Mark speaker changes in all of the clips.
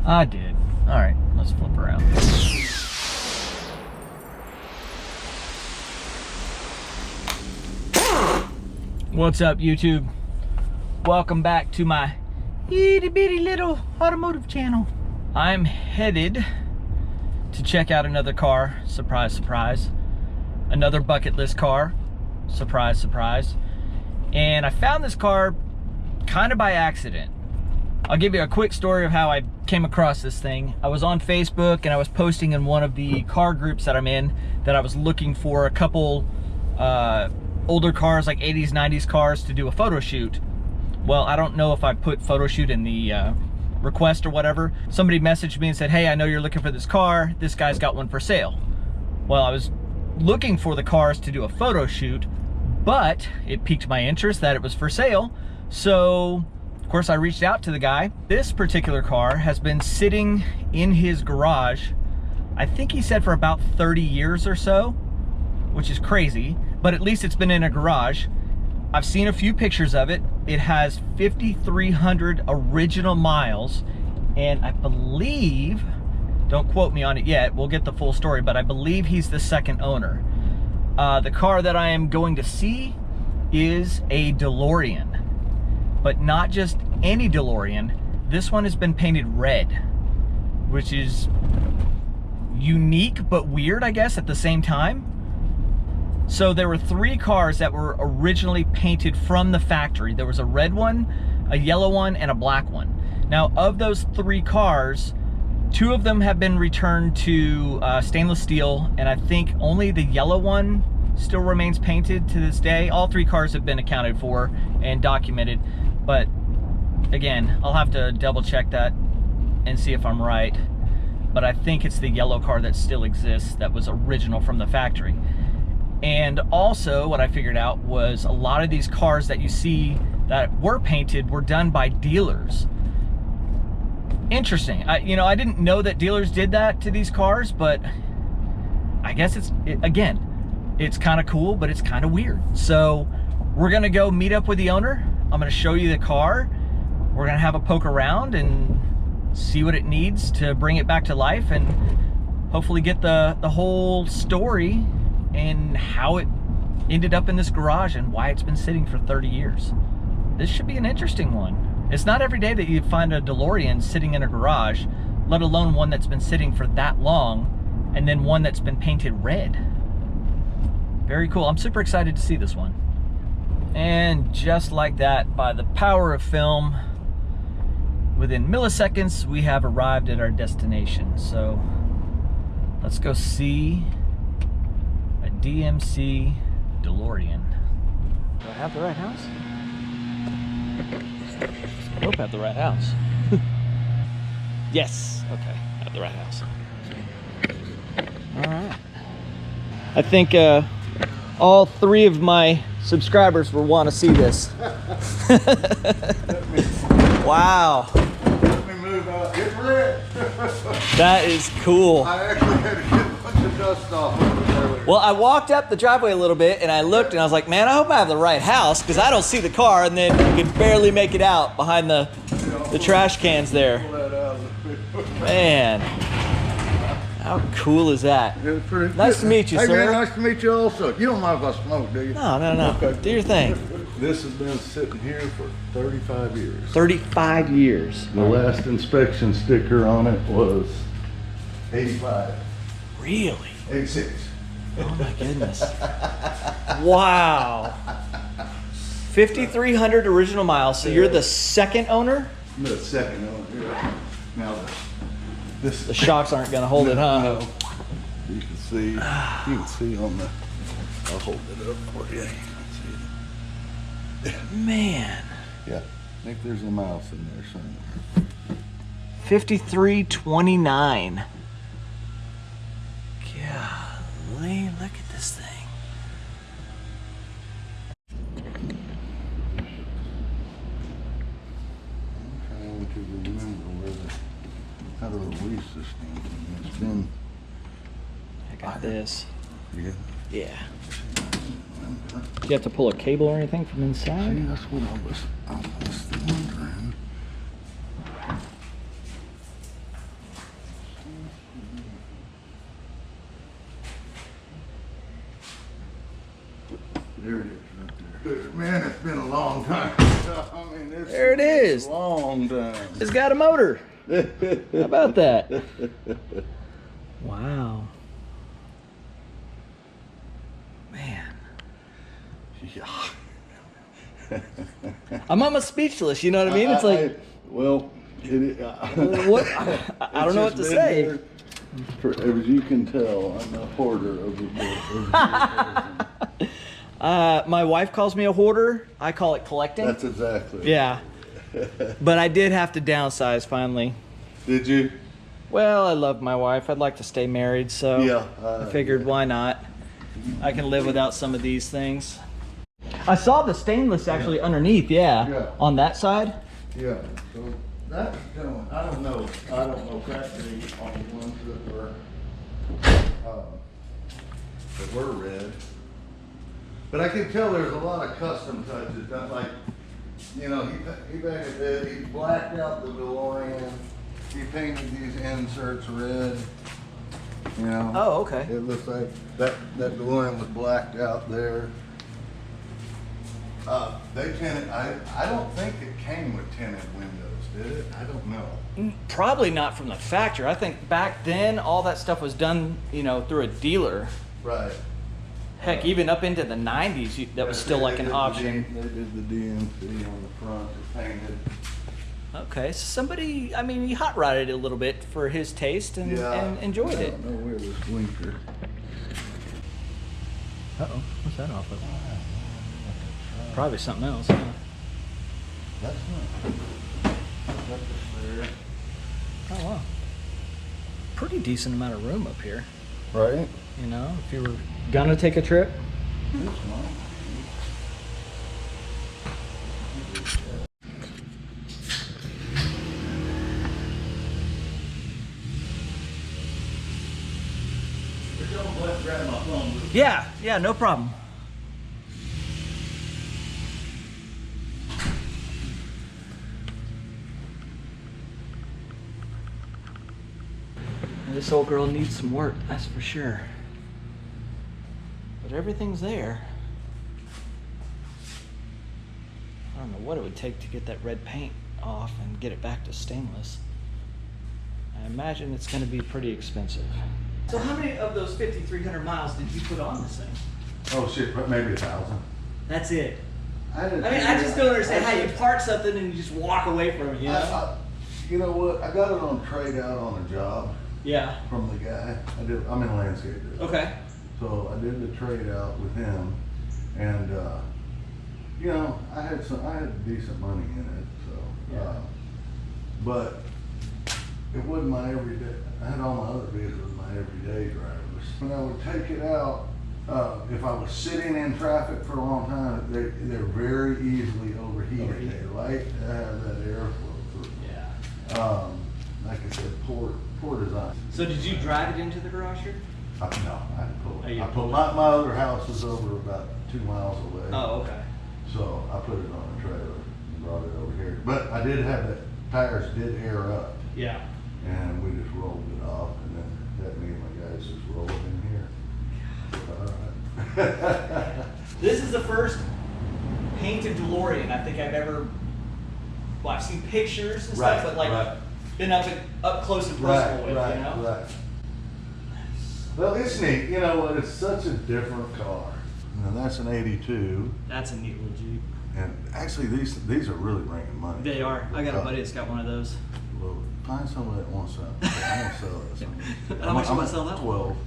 Speaker 1: I did. All right, let's flip around. What's up, YouTube? Welcome back to my itty bitty little automotive channel. I'm headed to check out another car. Surprise, surprise. Another bucket list car. Surprise, surprise. And I found this car kind of by accident. I'll give you a quick story of how I came across this thing. I was on Facebook and I was posting in one of the car groups that I'm in that I was looking for a couple older cars, like 80s, 90s cars to do a photo shoot. Well, I don't know if I put photo shoot in the request or whatever. Somebody messaged me and said, hey, I know you're looking for this car. This guy's got one for sale. Well, I was looking for the cars to do a photo shoot, but it piqued my interest that it was for sale. So, of course, I reached out to the guy. This particular car has been sitting in his garage, I think he said for about 30 years or so, which is crazy, but at least it's been in a garage. I've seen a few pictures of it. It has 5,300 original miles, and I believe, don't quote me on it yet, we'll get the full story, but I believe he's the second owner. The car that I am going to see is a DeLorean, but not just any DeLorean. This one has been painted red, which is unique but weird, I guess, at the same time. So there were 3 cars that were originally painted from the factory. There was a red one, a yellow one, and a black one. Now, of those 3 cars, 2 of them have been returned to stainless steel, and I think only the yellow one still remains painted to this day. All 3 cars have been accounted for and documented, but again, I'll have to double check that and see if I'm right. But I think it's the yellow car that still exists that was original from the factory. And also what I figured out was a lot of these cars that you see that were painted were done by dealers. Interesting. I didn't know that dealers did that to these cars, but I guess it's kind of cool, but it's kind of weird. So we're gonna go meet up with the owner. I'm gonna show you the car. We're gonna have a poke around and see what it needs to bring it back to life, and hopefully get the whole story and how it ended up in this garage and why it's been sitting for 30 years. This should be an interesting one. It's not every day that you find a DeLorean sitting in a garage, let alone one that's been sitting for that long, and then one that's been painted red. Very cool. I'm super excited to see this one. And just like that, by the power of film, within milliseconds, we have arrived at our destination. So let's go see a DMC DeLorean. Do I have the right house? I hope I have the right house. Yes, okay, I have the right house. All right. I think all 3 of my subscribers will want to see this. Wow.
Speaker 2: Let me move out. It's red.
Speaker 1: That is cool.
Speaker 2: I actually had to get a bunch of dust off of it earlier.
Speaker 1: Well, I walked up the driveway a little bit and I looked and I was like, man, I hope I have the right house, because I don't see the car, and then you can barely make it out behind the trash cans there.
Speaker 2: Pull that out of the
Speaker 1: Man, how cool is that?
Speaker 2: It's pretty
Speaker 1: Nice
Speaker 2: good.
Speaker 1: to meet you,
Speaker 2: hey,
Speaker 1: sir.
Speaker 2: Man, nice to meet you also. You don't mind if I smoke, do you?
Speaker 1: No.
Speaker 2: Okay.
Speaker 1: Do your thing.
Speaker 2: This has been sitting here for 35 years.
Speaker 1: 35 years.
Speaker 2: The last inspection sticker on it was 85.
Speaker 1: Really?
Speaker 2: 86.
Speaker 1: Oh my goodness. Wow. 5,300 original miles. So you're the second owner?
Speaker 2: I'm the second owner here. Now, this
Speaker 1: The shocks aren't going to hold it, huh?
Speaker 2: No. You can see on the, I'll hold it up for you.
Speaker 1: Man.
Speaker 2: Yeah, I think there's a mouse in there somewhere.
Speaker 1: 5329. Golly, look at this thing.
Speaker 2: I'm trying to remember how to release this thing. It's been.
Speaker 1: I got this.
Speaker 2: Yeah.
Speaker 1: Yeah. Do you have to pull a cable or anything from inside?
Speaker 2: See, that's what I was wondering. long time. I mean, it's,
Speaker 1: There it is.
Speaker 2: a long time.
Speaker 1: It's got a motor. How about that? Wow. Man.
Speaker 2: Yeah.
Speaker 1: I'm almost speechless, you know what I mean? It's like,
Speaker 2: well,
Speaker 1: what? I don't know what to say.
Speaker 2: As you can tell, I'm a hoarder of the
Speaker 1: My wife calls me a hoarder. I call it collecting.
Speaker 2: That's exactly.
Speaker 1: Yeah. But I did have to downsize finally.
Speaker 2: Did you?
Speaker 1: Well, I love my wife. I'd like to stay married, so
Speaker 2: Yeah.
Speaker 1: I figured why not? I can live without some of these things. I saw the stainless actually underneath,
Speaker 2: Yeah.
Speaker 1: on that side.
Speaker 2: Yeah. So that's going. I don't know factory on the ones that were red. But I can tell there's a lot of custom touches done. Like, you know, he back at that, he blacked out the DeLorean. He painted these inserts red. You know.
Speaker 1: Oh, okay.
Speaker 2: It looks like that DeLorean was blacked out there. They tinted. I don't think it came with tinted windows, did it? I don't know.
Speaker 1: Probably not from the factory. I think back then all that stuff was done, you know, through a dealer.
Speaker 2: Right.
Speaker 1: Heck, even up into the 90s, that was still like an option.
Speaker 2: They did the DMC on the front. They painted.
Speaker 1: Okay, so somebody, I mean, he hot rodded it a little bit for his taste and enjoyed it.
Speaker 2: I don't know where this blinker.
Speaker 1: Uh-oh, what's that off of? Probably something else, huh?
Speaker 2: That's not. That's there.
Speaker 1: Oh, wow. Pretty decent amount of room up here.
Speaker 2: Right.
Speaker 1: You know, if you were gonna take a trip.
Speaker 2: It's mine. Grab my phone.
Speaker 1: Yeah, no problem. This old girl needs some work, that's for sure. But everything's there. I don't know what it would take to get that red paint off and get it back to stainless. I imagine it's going to be pretty expensive. So how many of those 5,300 miles did you put on this thing?
Speaker 2: Oh shit, maybe 1,000.
Speaker 1: That's it.
Speaker 2: I
Speaker 1: just don't understand how you park something and you just walk away from it, you know?
Speaker 2: You know what? I got it on trade out on a job
Speaker 1: Yeah.
Speaker 2: from the guy. I'm in landscape business.
Speaker 1: Okay.
Speaker 2: So I did the trade out with him, and you know, I had decent money in it. So,
Speaker 1: Yeah.
Speaker 2: but it wasn't my everyday. I had all my other vehicles my everyday drivers. When I would take it out, if I was sitting in traffic for a long time, they're very easily overheated. They like to have that airflow through.
Speaker 1: Yeah.
Speaker 2: Like I said, poor design.
Speaker 1: So did you drive it into the garage here?
Speaker 2: No, I had to pull
Speaker 1: Oh,
Speaker 2: it.
Speaker 1: you
Speaker 2: I
Speaker 1: pulled
Speaker 2: pulled
Speaker 1: it?
Speaker 2: my other house is over about 2 miles away.
Speaker 1: Oh, okay.
Speaker 2: So I put it on a trailer and brought it over here. But I did have the tires did air up,
Speaker 1: Yeah.
Speaker 2: and we just rolled it off, and then that me and my guys just rolled in here. All right.
Speaker 1: This is the first painted DeLorean I think I've ever, well, I've seen pictures and
Speaker 2: Right,
Speaker 1: stuff, but like
Speaker 2: right.
Speaker 1: been up close and personal with, you know?
Speaker 2: Right. Well, it's neat. You know what? It's such a different car. And that's an 82.
Speaker 1: That's a neat little Jeep.
Speaker 2: And actually, these are really bringing money.
Speaker 1: They are. I got a buddy that's got one of those.
Speaker 2: Well, find somebody that wants something. I'm gonna sell it.
Speaker 1: How much you want to sell that one?
Speaker 2: 12.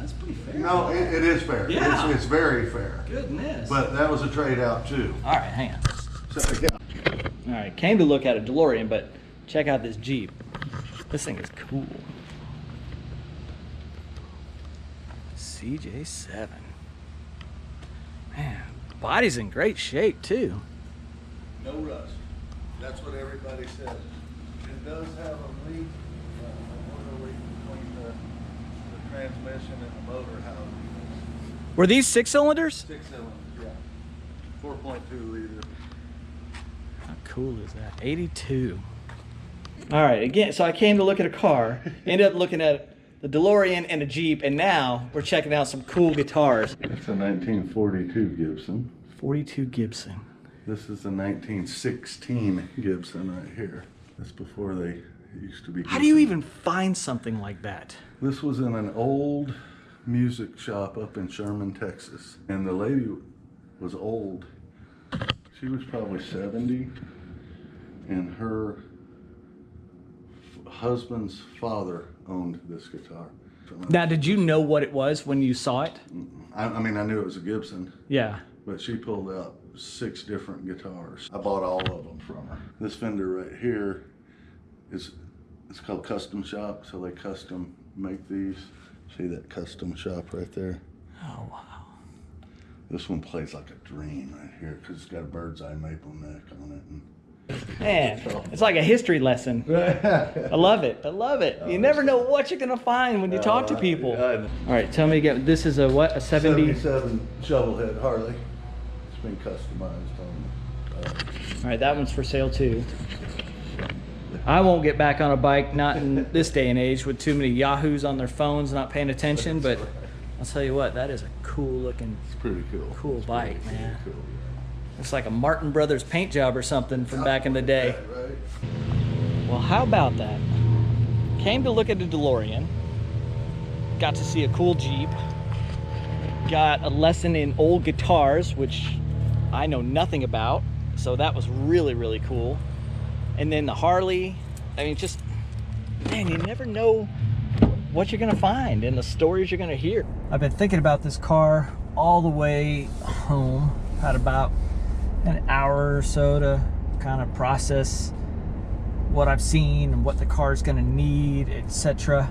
Speaker 1: That's pretty fair.
Speaker 2: No, it is fair.
Speaker 1: Yeah.
Speaker 2: It's very fair.
Speaker 1: Goodness.
Speaker 2: But that was a trade out too.
Speaker 1: All right, hang on.
Speaker 2: So, yeah.
Speaker 1: All right, came to look at a DeLorean, but check out this Jeep. This thing is cool. CJ7. Man, body's in great shape too.
Speaker 2: No rust. That's what everybody says. It does have a leak, a leak between the transmission and the motor housing.
Speaker 1: Were these 6-cylinders?
Speaker 2: 6 cylinders, yeah. 4.2 liter.
Speaker 1: How cool is that? 82. All right, again, so I came to look at a car, ended up looking at the DeLorean and a Jeep, and now we're checking out some cool guitars.
Speaker 2: It's a 1942 Gibson.
Speaker 1: 42 Gibson.
Speaker 2: This is a 1916 Gibson right here. That's before they used to be Gibson.
Speaker 1: How do you even find something like that?
Speaker 2: This was in an old music shop up in Sherman, Texas. And the lady was old. She was probably 70. And her husband's father owned this guitar.
Speaker 1: Now, did you know what it was when you saw it?
Speaker 2: I mean, I knew it was a Gibson.
Speaker 1: Yeah.
Speaker 2: But she pulled out 6 different guitars. I bought all of them from her. This Fender right here it's called Custom Shop, so they custom make these. See that custom shop right there?
Speaker 1: Oh, wow.
Speaker 2: This one plays like a dream right here because it's got a bird's eye maple neck on it. And
Speaker 1: man, it's like a history lesson. I love it. I love it. You never know what you're going to find when you talk to people. All right, tell me again. This is a what? A
Speaker 2: 77 Shovelhead Harley. It's been customized on.
Speaker 1: All right, that one's for sale too. I won't get back on a bike, not in this day and age with too many yahoos on their phones not paying attention, but I'll tell you what, that is a cool looking,
Speaker 2: it's pretty cool.
Speaker 1: Bike, man.
Speaker 2: Cool, yeah.
Speaker 1: It's like a Martin Brothers paint job or something from back in the day.
Speaker 2: Right.
Speaker 1: Well, how about that? Came to look at a DeLorean, got to see a cool Jeep, got a lesson in old guitars, which I know nothing about, so that was really, really cool. And then the Harley, I mean, just, man, you never know what you're gonna find and the stories you're gonna hear. I've been thinking about this car all the way home. Had about an hour or so to kind of process what I've seen and what the car's gonna need, etc.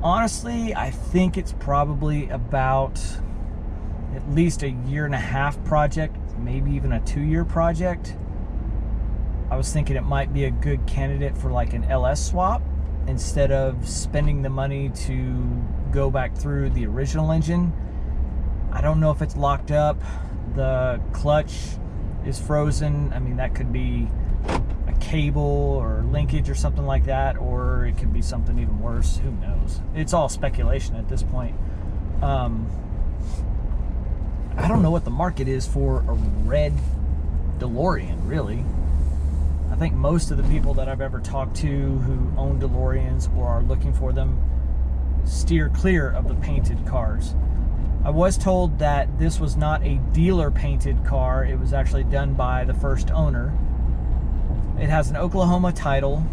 Speaker 1: Honestly, I think it's probably about at least a 1.5-year project, maybe even a 2-year project. I was thinking it might be a good candidate for like an LS swap instead of spending the money to go back through the original engine. I don't know if it's locked up. The clutch is frozen. I mean, that could be a cable or linkage or something like that, or it could be something even worse. Who knows? It's all speculation at this point. I don't know what the market is for a red DeLorean, really. I think most of the people that I've ever talked to who own DeLoreans or are looking for them steer clear of the painted cars. I was told that this was not a dealer painted car. It was actually done by the first owner. It has an Oklahoma title.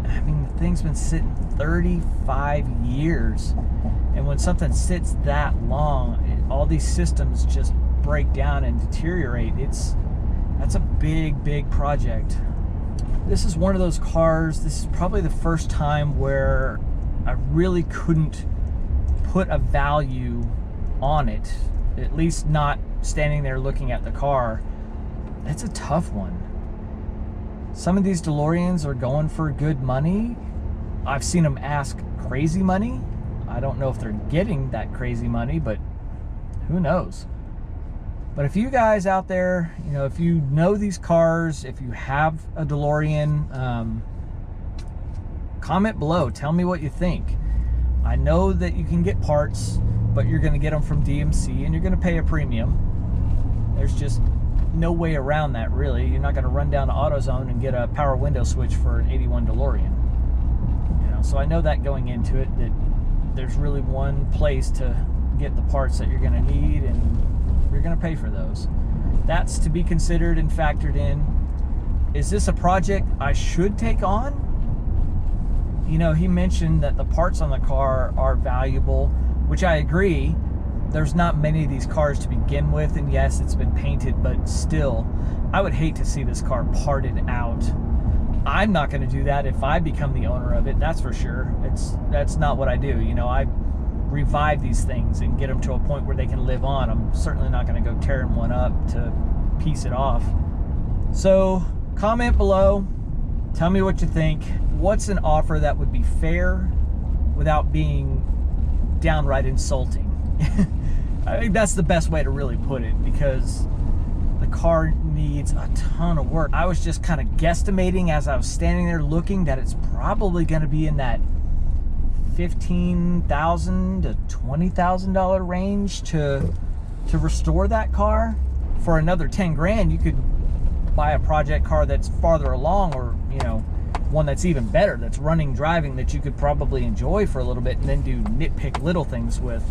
Speaker 1: I mean, the thing's been sitting 35 years. And when something sits that long, all these systems just break down and deteriorate. That's a big, big project. This is one of those cars, this is probably the first time where I really couldn't put a value on it, at least not standing there looking at the car. It's a tough one. Some of these DeLoreans are going for good money. I've seen them ask crazy money. I don't know if they're getting that crazy money, but who knows? But if you guys out there, you know, if you know these cars, if you have a DeLorean, comment below. Tell me what you think. I know that you can get parts, but you're going to get them from DMC and you're going to pay a premium. There's just no way around that, really. You're not going to run down to AutoZone and get a power window switch for an 81 DeLorean. You know, so I know that going into it, that there's really one place to get the parts that you're going to need, and you're going to pay for those. That's to be considered and factored in. Is this a project I should take on? You know, he mentioned that the parts on the car are valuable, which I agree. There's not many of these cars to begin with, and yes, it's been painted, but still, I would hate to see this car parted out. I'm not going to do that if I become the owner of it, that's for sure. That's not what I do. You know, I revive these things and get them to a point where they can live on. I'm certainly not going to go tearing one up to piece it off. So comment below, tell me what you think. What's an offer that would be fair without being downright insulting? I think that's the best way to really put it, because the car needs a ton of work. I was just kind of guesstimating as I was standing there looking that it's probably going to be in that $15,000 to $20,000 range to to restore that car for another 10 grand, you could buy a project car that's farther along, or, you know, one that's even better, that's running, driving, that you could probably enjoy for a little bit and then do nitpick little things with.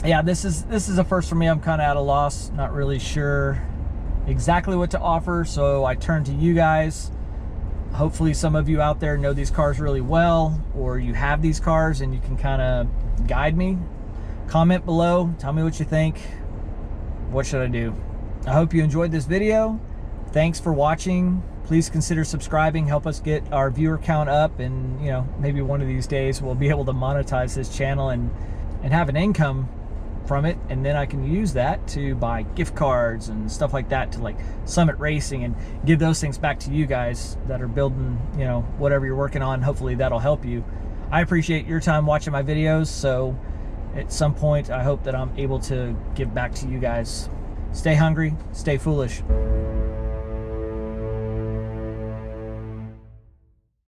Speaker 1: Yeah, this is a first for me. I'm kind of at a loss, not really sure exactly what to offer, so I turn to you guys. Hopefully some of you out there know these cars really well, or you have these cars and you can kind of guide me. Comment below, tell me what you think. What should I do? I hope you enjoyed this video. Thanks for watching. Please consider subscribing, help us get our viewer count up, and, you know, maybe one of these days we'll be able to monetize this channel and have an income from it, and then I can use that to buy gift cards and stuff like that to, like, Summit Racing, and give those things back to you guys that are building, you know, whatever you're working on. Hopefully that'll help you. I appreciate your time watching my videos, so at some point I hope that I'm able to give back to you guys. Stay hungry, stay foolish.